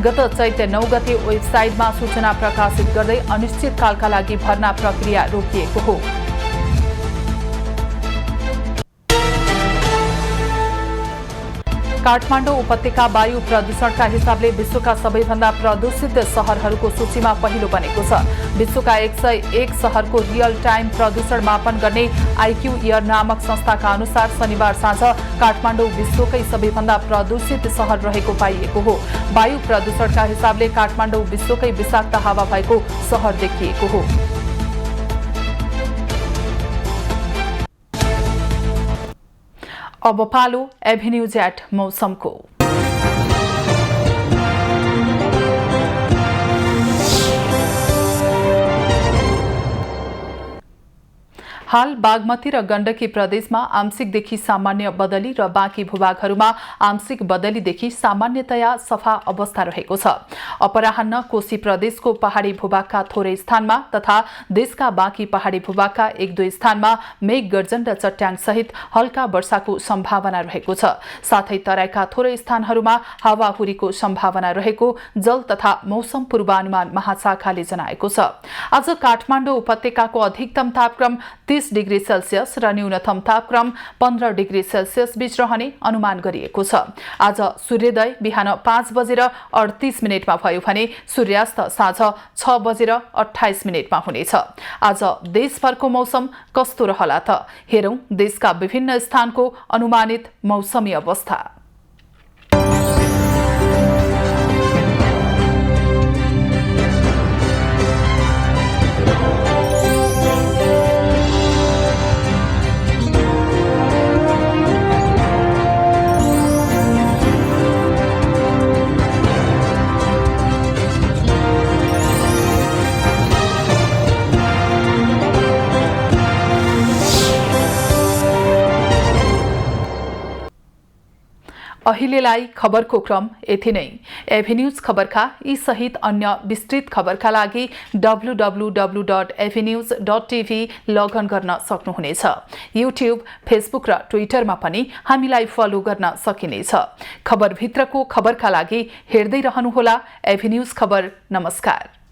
गत चैत 9 गते वेबसाइटमा सूचना प्रकाशित गर्दै अनिश्चितकालका लागि भर्ना प्रक्रिया रोकिएको हो। काठमाडौँ उपत्यका वायु प्रदूषणका हिसाबले विश्वका सबैभन्दा प्रदूषित शहरहरूको सूचीमा पहिलो बनेको छ। विश्वका 101 शहरको रियल टाइम प्रदूषण मापन गर्ने आइक्यू एयर नामक संस्थाका अनुसार शनिबार साँझ काठमाडौँ विश्वकै सबैभन्दा प्रदूषित शहर रहेको पाइएको हो। वायु प्रदूषणका हिसाबले काठमाडौँ विश्वकै विषाक्त हावा भएको शहर देखिएको हो। अब पालो एभेन्यूज एट मौसमको। हाल बागमती र गण्डकी प्रदेशमा आंशिकदेखि सामान्य बदली र बाँकी भूभागहरूमा आंशिक बदलीदेखि सामान्यतया सफा अवस्था रहेको छ। अपराह्न कोशी प्रदेशको पहाडी भूभागका थोरै स्थानमा तथा देशका बाँकी पहाडी भूभागका 1-2 स्थानमा मेघ गर्जन र चट्याङ सहित हल्का वर्षाको सम्भावना रहेको छ। साथै तराईका थोरै स्थानहरूमा हावाहुरीको सम्भावना रहेको जल तथा मौसम पूर्वानुमान महाशाखाले जनाएको छ। आज काठमाडौँ उपत्यकाको अधिकतम तापक्रम 30 डिग्री सेल्सियस र न्यूनतम तापक्रम 15 डिग्री सेल्सियस बीच रहने अनुमान गरिएको छ। आज सूर्योदय बिहान 5:38 भयो भने सूर्यास्त साँझ 6:28 हुनेछ। आज देशभरको मौसम कस्तो रहला त हेरौं देशका विभिन्न स्थानको अनुमानित मौसमी अवस्था। अहिलेलाई खबरको क्रम यति नै। एभेन्यूज खबरका यी सहित अन्य विस्तृत खबरका लागि www.avenews.tv लगइन गर्न सक्नुहुनेछ। युट्युब, फेसबुक र ट्विटरमा पनि हामीलाई फलो गर्न सकिनेछ। खबरभित्रको खबरका लागि हेर्दै रहनुहोला एभेन्यूज खबर। नमस्कार।